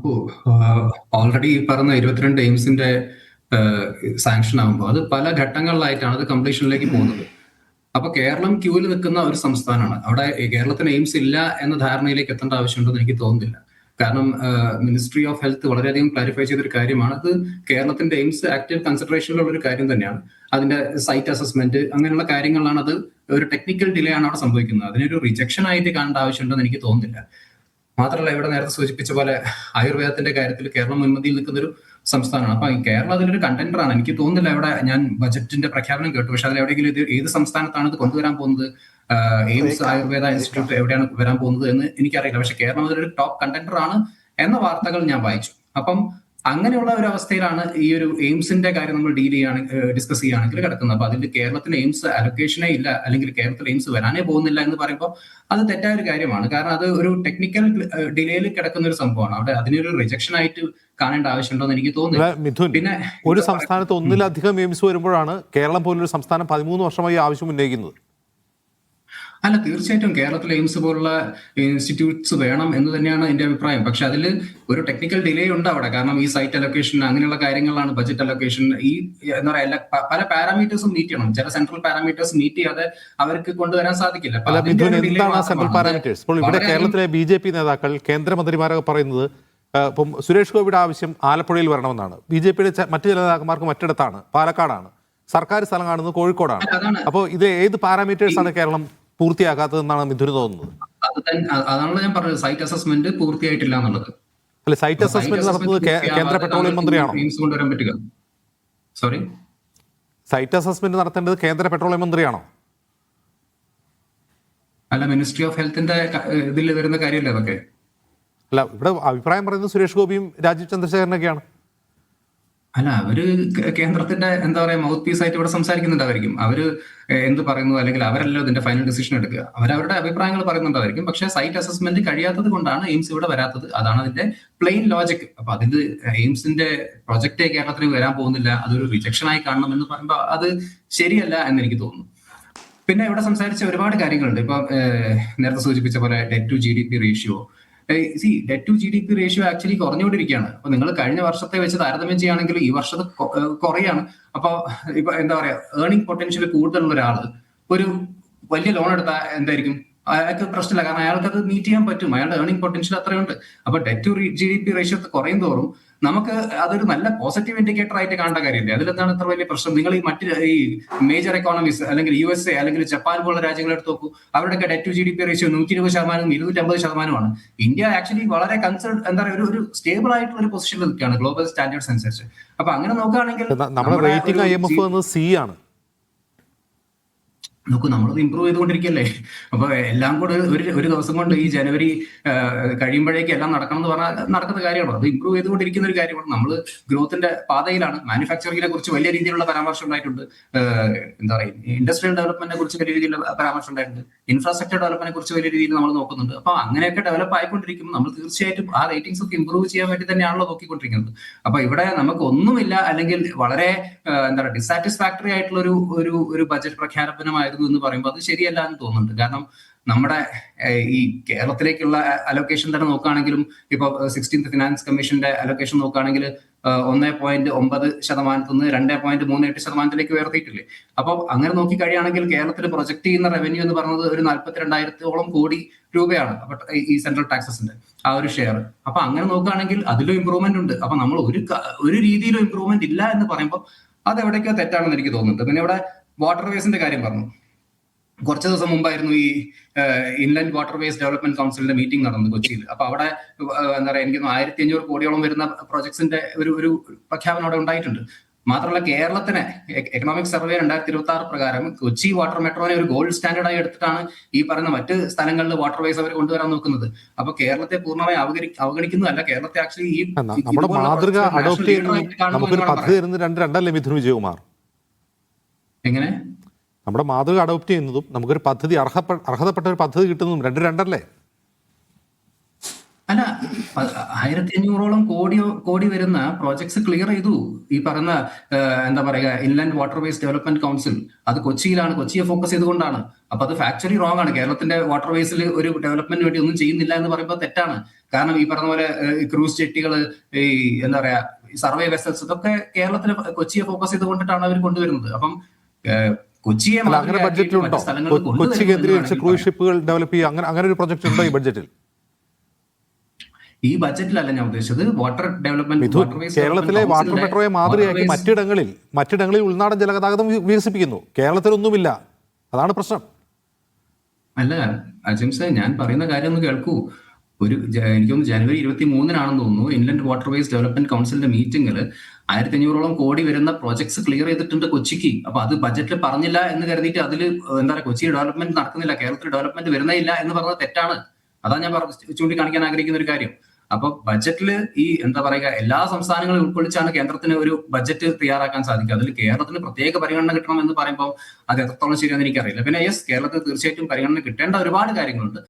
നോക്കൂ, ഓൾറെഡി ഈ പറഞ്ഞ 22 എയിംസിന്റെ സാങ്ഷൻ ആകുമ്പോൾ അത് പല ഘട്ടങ്ങളിലായിട്ടാണ് അത് കംപ്ലീഷനിലേക്ക് പോകുന്നത്. അപ്പൊ കേരളം ക്യൂവിൽ നിൽക്കുന്ന ഒരു സംസ്ഥാനമാണ്. അവിടെ കേരളത്തിന് എയിംസ് ഇല്ല എന്ന ധാരണയിലേക്ക് എത്തേണ്ട ആവശ്യമുണ്ടെന്ന് എനിക്ക് തോന്നുന്നില്ല. കാരണം മിനിസ്ട്രി ഓഫ് ഹെൽത്ത് വളരെയധികം ക്ലാരിഫൈ ചെയ്തൊരു കാര്യമാണ്. അത് കേരളത്തിന്റെ എയിംസ് ആക്റ്റീവ് കൺസിഡറേഷനിലുള്ള ഒരു കാര്യം തന്നെയാണ്. അതിന്റെ സൈറ്റ് അസസ്മെന്റ് അങ്ങനെയുള്ള കാര്യങ്ങളിലാണ്. അത് ഒരു ടെക്നിക്കൽ ഡിലേ ആണ് അവിടെ സംഭവിക്കുന്നത്. അതിനൊരു റിജക്ഷൻ ആയിട്ട് കാണേണ്ട ആവശ്യമുണ്ടെന്ന് എനിക്ക് തോന്നുന്നില്ല. മാത്രമല്ല, ഇവിടെ നേരത്തെ സൂചിപ്പിച്ച പോലെ ആയുർവേദത്തിന്റെ കാര്യത്തിൽ കേരളം മുൻപന്തിയിൽ നിൽക്കുന്ന ഒരു സംസ്ഥാനമാണ്. അപ്പൊ കേരളം അതിലൊരു കണ്ടന്ററാണ്. എനിക്ക് തോന്നുന്നില്ല, ഇവിടെ ഞാൻ ബജറ്റിന്റെ പ്രഖ്യാപനം കേട്ടു, പക്ഷെ അതിൽ എവിടെയെങ്കിലും ഇത് ഏത് സംസ്ഥാനത്താണ് ഇത് കൊണ്ടുവരാൻ പോകുന്നത്, എയിംസ് ആയുർവേദ ഇൻസ്റ്റിറ്റ്യൂട്ട് എവിടെയാണ് വരാൻ പോകുന്നത് എന്ന് എനിക്കറിയില്ല. പക്ഷെ കേരളം അതിലൊരു ടോപ്പ് കണ്ടന്ററാണ് എന്ന വാർത്തകൾ ഞാൻ വായിച്ചു. അപ്പം അങ്ങനെയുള്ള ഒരു അവസ്ഥയിലാണ് ഈ ഒരു എയിംസിന്റെ കാര്യം നമ്മൾ ഡിസ്കസ് ചെയ്യുകയാണെങ്കിൽ കിടക്കുന്നത്. അപ്പൊ അതിൽ കേരളത്തിന് എയിംസ് അലൊക്കേഷനേ ഇല്ല, അല്ലെങ്കിൽ കേരളത്തിൽ എയിംസ് വരാനേ പോകുന്നില്ല എന്ന് പറയുമ്പോൾ അത് തെറ്റായ ഒരു കാര്യമാണ്. കാരണം അത് ഒരു ടെക്നിക്കൽ ഡിലേയിൽ കിടക്കുന്ന ഒരു സംഭവമാണ്. അവിടെ അതിനൊരു റിജക്ഷൻ ആയിട്ട് കാണേണ്ട ആവശ്യമുണ്ടോ എന്ന് എനിക്ക് തോന്നുന്നു. പിന്നെ ഒരു സംസ്ഥാനത്ത് ഒന്നിലധികം എയിംസ് വരുമ്പോഴാണ് കേരളം പോലൊരു സംസ്ഥാനം 13 വർഷമായി ആവശ്യം ഉന്നയിക്കുന്നത്. അല്ല, തീർച്ചയായിട്ടും കേരളത്തിൽ എയിംസ് പോലുള്ള ഇൻസ്റ്റിറ്റ്യൂട്ട്സ് വേണം എന്ന് തന്നെയാണ് എന്റെ അഭിപ്രായം. പക്ഷെ അതിൽ ഒരു ടെക്നിക്കൽ ഡിലേ ഉണ്ട് അവിടെ. കാരണം ഈ സൈറ്റ് അലൊക്കേഷൻ അങ്ങനെയുള്ള കാര്യങ്ങളാണ്, ബജറ്റ് അലൊക്കേഷൻ, ഈ എന്താ പറയാ, പല പാരാമീറ്റേഴ്സും മീറ്റ് ചെയ്യണം. ചില സെൻട്രൽ പാരാമീറ്റേഴ്സ് മീറ്റ് ചെയ്യാതെ അവർക്ക് കൊണ്ടുവരാൻ സാധിക്കില്ല. എന്താണ് സെൻട്രൽ പാരാമീറ്റേഴ്സ്? ഇപ്പോൾ ഇവിടെ കേരളത്തിലെ BJP നേതാക്കൾ, കേന്ദ്രമന്ത്രിമാരൊക്കെ പറയുന്നത് ഇപ്പം സുരേഷ് ഗോപിയുടെ ആവശ്യം ആലപ്പുഴയിൽ വരണമെന്നാണ്. BJPയുടെ മറ്റു ചില നേതാക്കന്മാർക്ക് മറ്റിടത്താണ്, പാലക്കാടാണ്. സർക്കാർ സ്ഥലം കാണുന്നത് കോഴിക്കോടാണ്. അപ്പോൾ ഇത് ഏത് പാരാമീറ്റേഴ്സ് ആണ് കേരളം പൂർത്തിയാക്കാത്തതെന്നാണ് മിഥുന് തോന്നുന്നത്? അതാണല്ലോ ഞാൻ പറഞ്ഞത്, സൈറ്റ് അസസ്മെന്റ് പൂർത്തിയായിട്ടില്ല എന്നുള്ളത്. അല്ലെ, സൈറ്റ് അസസ്മെന്റ് നടത്തുന്നത് കേന്ദ്ര പെട്രോളിയം മന്ത്രിയാണോ? കൊണ്ടുവരാൻ പറ്റുക. സോറി, സൈറ്റ് അസസ്മെന്റ് നടത്തേണ്ടത് കേന്ദ്ര പെട്രോളിയം മന്ത്രിയാണോ? അല്ല, മിനിസ്ട്രി ഓഫ് ഹെൽത്തിന്റെ ഇതിൽ വരുന്ന കാര്യമല്ലേ അതൊക്കെ? അല്ല, ഇവിടെ അഭിപ്രായം പറയുന്നത് സുരേഷ് ഗോപിയും രാജീവ് ചന്ദ്രശേഖരനൊക്കെയാണ്. അല്ല, അവര് കേന്ദ്രത്തിന്റെ എന്താ പറയാ മൗത്ത് പീസ് ആയിട്ട് ഇവിടെ സംസാരിക്കുന്നുണ്ടായിരിക്കും. അവര് എന്ത് പറയുന്നു, അല്ലെങ്കിൽ അവരല്ലോ ഇതിന്റെ ഫൈനൽ ഡിസിഷൻ എടുക്കുക. അവരവരുടെ അഭിപ്രായങ്ങൾ പറയുന്നുണ്ടായിരിക്കും. പക്ഷെ സൈറ്റ് അസസ്മെന്റ് കഴിയാത്തത് കൊണ്ടാണ് എയിംസ് ഇവിടെ വരാത്തത്. അതാണ് അതിന്റെ പ്ലെയിൻ ലോജിക്. അപ്പൊ അതിൽ എയിംസിന്റെ പ്രൊജക്റ്റ് കേരളത്തിൽ വരാൻ പോകുന്നില്ല, അതൊരു റിജക്ഷൻ ആയി കാണണം എന്ന് പറയുമ്പോൾ അത് ശരിയല്ല എന്ന് എനിക്ക് തോന്നുന്നു. പിന്നെ ഇവിടെ സംസാരിച്ച ഒരുപാട് കാര്യങ്ങളുണ്ട്. ഇപ്പൊ നേരത്തെ സൂചിപ്പിച്ച പോലെ debt to GDP ratio. Debt to GDP ratio actually കുറഞ്ഞുകൊണ്ടിരിക്കുകയാണ്. അപ്പൊ നിങ്ങൾ കഴിഞ്ഞ വർഷത്തെ വെച്ച് താരതമ്യം ചെയ്യുകയാണെങ്കിൽ ഈ വർഷത്തെ കുറയാണ്. അപ്പൊ ഇപ്പൊ എന്താ പറയാ, ഏർണിംഗ് പൊട്ടൻഷ്യൽ കൂടുതലുള്ള ഒരാള് ഒരു വലിയ ലോൺ എടുത്താൽ എന്തായിരിക്കും, അയാൾക്ക് പ്രശ്നമില്ല. കാരണം അയാൾക്ക് അത് മീറ്റ് ചെയ്യാൻ പറ്റും, അയാളുടെ ഏർണിംഗ് പൊട്ടൻഷ്യൽ അത്രയുണ്ട്. അപ്പൊ ഡെറ്റ് ടു GDP റേഷ്യോ കുറയും തോറും നമുക്ക് അതൊരു നല്ല പോസിറ്റീവ് ഇൻഡിക്കേറ്റർ ആയിട്ട് കാണേണ്ട കാര്യമില്ല. അതിലെന്താണ് ഇത്ര വലിയ പ്രശ്നം? നിങ്ങൾ ഈ മേജർ എക്കോണമീസ്, അല്ലെങ്കിൽ USA അല്ലെങ്കിൽ ജപ്പാൻ പോലുള്ള രാജ്യങ്ങൾ എടുത്ത് നോക്കൂ. അവരുടെയൊക്കെ debt to GDP ratio 120%, 250%. India actually വളരെ എന്താ പറയുക, ഒരു സ്റ്റേബിൾ ആയിട്ടുള്ള ഒരു പൊസിഷനിൽ നിൽക്കുകയാണ് ഗ്ലോബൽ സ്റ്റാൻഡേർഡ്സ് അനുസരിച്ച്. അപ്പൊ അങ്ങനെ നോക്കുകയാണെങ്കിൽ നമ്മുടെ റേറ്റിംഗ് IMF C ആണ്. നോക്കൂ, നമ്മളത് ഇമ്പ്രൂവ് ചെയ്തുകൊണ്ടിരിക്കല്ലേ. അപ്പൊ എല്ലാം കൂടെ ഒരു ദിവസം കൊണ്ട് ഈ ജനുവരി കഴിയുമ്പോഴേക്ക് എല്ലാം നടക്കണം എന്ന് പറഞ്ഞാൽ നടക്കുന്ന കാര്യമാണോ? അത് ഇമ്പ്രൂവ് ചെയ്തുകൊണ്ടിരിക്കുന്ന ഒരു കാര്യമാണ്. നമ്മൾ ഗ്രോത്തിന്റെ പാതയിലാണ്. മാനുഫാക്ചറിങ്ങിനെ കുറിച്ച് വലിയ രീതിയിലുള്ള പരാമർശം ഉണ്ടായിട്ടുണ്ട്. എന്താ പറയുക, ഇൻഡസ്ട്രിയൽ ഡെവലപ്മെന്റിനെ കുറിച്ച് വലിയ രീതിയിലുള്ള പരാമർശം ഉണ്ടായിട്ടുണ്ട്. ഇൻഫ്രാസ്ട്രക്ചർ ഡെവലപ്മെന്റിനെ കുറിച്ച് വലിയ രീതിയിൽ നമ്മൾ നോക്കുന്നുണ്ട്. അപ്പൊ അങ്ങനെയൊക്കെ ഡെവലപ്പ് ആയിക്കൊണ്ടിരിക്കുമ്പോൾ നമ്മൾ തീർച്ചയായിട്ടും ആ റേറ്റിംഗ്സ് ഒക്കെ ഇമ്പ്രൂവ് ചെയ്യാൻ വേണ്ടി തന്നെയാണല്ലോ നോക്കിക്കൊണ്ടിരിക്കുന്നത്. അപ്പൊ ഇവിടെ നമുക്ക് ഒന്നുമില്ല, അല്ലെങ്കിൽ വളരെ എന്താ പറയുക ഡിസാറ്റിസ്ഫാക്ടറി ആയിട്ടുള്ള ഒരു ബജറ്റ് പ്രഖ്യാപനമായിരുന്നു എന്ന് പറയുമ്പോൾ അത് ശരിയല്ല എന്ന് തോന്നുന്നുണ്ട്. കാരണം നമ്മുടെ ഈ കേരളത്തിലേക്കുള്ള അലൊക്കേഷൻ തന്നെ നോക്കുകയാണെങ്കിലും, ഇപ്പൊ 16th ഫിനാൻസ് കമ്മീഷന്റെ അലൊക്കേഷൻ നോക്കുകയാണെങ്കിൽ 1.9% നിന്ന് 2.38% ഉയർത്തിയിട്ടില്ലേ. അപ്പൊ അങ്ങനെ നോക്കി കഴിയുകയാണെങ്കിൽ കേരളത്തിൽ പ്രൊജക്ട് ചെയ്യുന്ന റവന്യൂ എന്ന് പറയുന്നത് ഒരു 42,000 കോടി രൂപയാണ്. അപ്പൊ ഈ സെൻട്രൽ ടാക്സസിന്റെ ആ ഒരു ഷെയർ. അപ്പൊ അങ്ങനെ നോക്കുകയാണെങ്കിൽ അതിലും ഇമ്പ്രൂവ്മെന്റ് ഉണ്ട്. അപ്പൊ നമ്മൾ ഒരു രീതിയിലും ഇമ്പ്രൂവ്മെന്റ് ഇല്ല എന്ന് പറയുമ്പോൾ അത് എവിടേക്കോ തെറ്റാണെന്ന് എനിക്ക് തോന്നുന്നുണ്ട്. പിന്നെ ഇവിടെ വാട്ടർവേസിന്റെ കാര്യം പറഞ്ഞു. കുറച്ച് ദിവസം മുമ്പായിരുന്നു ഈ ഇൻലാൻഡ് വാട്ടർവേസ് ഡെവലപ്മെന്റ് കൗൺസിലിന്റെ മീറ്റിംഗ് നടന്നത് കൊച്ചിയിൽ. അപ്പൊ അവിടെ എന്താ പറയാ, എനിക്ക് 1,500 കോടിയോളം വരുന്ന പ്രോജക്ട്സിന്റെ ഒരു പ്രഖ്യാപനം അവിടെ ഉണ്ടായിട്ടുണ്ട്. മാത്രമല്ല, കേരളത്തിന് എക്കണോമിക് സർവേ 2026 പ്രകാരം കൊച്ചി വാട്ടർ മെട്രോനെ ഒരു ഗോൾഡ് സ്റ്റാൻഡേർഡായി എടുത്തിട്ടാണ് ഈ പറയുന്ന മറ്റ് സ്ഥലങ്ങളിൽ വാട്ടർവേസ് അവർ കൊണ്ടുവരാൻ നോക്കുന്നത്. അപ്പൊ കേരളത്തെ പൂർണ്ണമായി അവഗണിക്കുന്നതല്ല, കേരളത്തെ ആക്ച്വലി ഈ നമ്മുടെ മാതൃക അഡോപ്റ്റ് ചെയ്യുന്നത് നമുക്കൊരു പദ്ധതി തരുന്നത് 2-2 മിഥുൻ വിജയകുമാർ. എങ്ങനെ നമ്മുടെ മാതൃക അഡോപ്റ്റ് ചെയ്യുന്നതും നമുക്കൊരു പദ്ധതി അർഹതപ്പെട്ട ഒരു പദ്ധതി കിട്ടുന്നതും 2-2 അല്ല, 1,500ഓളം കോടി വരുന്ന പ്രോജക്ട്സ് ക്ലിയർ ചെയ്തു ഈ പറയുന്ന എന്താ പറയുക ഇൻലാൻഡ് വാട്ടർവേസ് ഡെവലപ്മെന്റ് കൗൺസിൽ. അത് കൊച്ചിയിലാണ്, കൊച്ചിയെ ഫോക്കസ് ചെയ്തുകൊണ്ടാണ്. അപ്പൊ അത് ഫാക്ച്വലി റോങ് ആണ്. കേരളത്തിന്റെ വാട്ടർവേസിൽ ഒരു ഡെവലപ്മെന്റ് വേണ്ടി ഒന്നും ചെയ്യുന്നില്ല എന്ന് പറയുമ്പോൾ തെറ്റാണ്. കാരണം ഈ പറഞ്ഞ പോലെ ക്രൂസ് ജെട്ടികൾ, ഈ എന്താ പറയാ സർവേ വെസൽസ്, ഇതൊക്കെ കേരളത്തിൽ കൊച്ചിയെ ഫോക്കസ് ചെയ്തുകൊണ്ടിട്ടാണ് അവർ കൊണ്ടുവരുന്നത്. അപ്പം കൊച്ചിയെ അല്ല, അങ്ങനെ ബഡ്ജറ്റിലുണ്ടോ കൊച്ചി കേന്ദ്രീകരിച്ച് ക്രൂസ് ഷിപ്പുകൾ ഡെവലപ്പ് ചെയ്യുക, അങ്ങനെ ഒരു പ്രൊജക്ട് ഉണ്ടോ ഈ ബഡ്ജറ്റിൽ? ഈ ബഡ്ജറ്റിലല്ല ഞാൻ ഉദ്ദേശിച്ചത്, വാട്ടർ ഡെവലപ്മെന്റ്. കേരളത്തിലെ വാട്ടർ മെട്രോയെ മാതൃകയാക്കി മറ്റിടങ്ങളിൽ ഉൾനാടൻ ജലഗതാഗതം വികസിപ്പിക്കുന്നു. കേരളത്തിലൊന്നുമില്ല, അതാണ് പ്രശ്നം. അല്ല അജിംസെ, ഞാൻ പറയുന്ന കാര്യം ഒന്ന് കേൾക്കൂ. എനിക്കൊന്ന് ജനുവരി 23-നാണെന്ന് തോന്നുന്നു, ഇൻലൻഡ് വാട്ടർവേസ് ഡെവലപ്മെന്റ് കൗൺസിലിന്റെ മീറ്റിംഗിൽ 1500-ഓളം കോടി വരുന്ന പ്രോജക്ട്സ് ക്ലിയർ ചെയ്തിട്ടുണ്ട് കൊച്ചിക്ക്. അപ്പൊ അത് ബഡ്ജറ്റിൽ പറഞ്ഞില്ല എന്ന് കരുതിയിട്ട് അതിൽ എന്താ പറയുക, കൊച്ചി ഡെവലപ്മെന്റ് നടക്കുന്നില്ല, കേരളത്തിൽ ഡെവലപ്മെന്റ് വരുന്നേ ഇല്ല എന്ന് പറഞ്ഞത് തെറ്റാണ്. അതാണ് ഞാൻ ചൂണ്ടിക്കാണിക്കാൻ ആഗ്രഹിക്കുന്ന ഒരു കാര്യം. അപ്പൊ ബഡ്ജറ്റിൽ ഈ എന്താ പറയുക, എല്ലാ സംസ്ഥാനങ്ങളും ഉൾക്കൊള്ളിച്ചാണ് കേന്ദ്രത്തിന് ഒരു ബഡ്ജറ്റ് തയ്യാറാക്കാൻ സാധിക്കുക. അതിൽ കേരളത്തിന് പ്രത്യേക പരിഗണന കിട്ടണം എന്ന് പറയുമ്പോൾ അത് എത്രത്തോളം ശരിയാണെന്ന് എനിക്കറിയില്ല. പിന്നെ യെസ്, കേരളത്തിൽ തീർച്ചയായിട്ടും പരിഗണന കിട്ടേണ്ട ഒരുപാട് കാര്യങ്ങളുണ്ട്.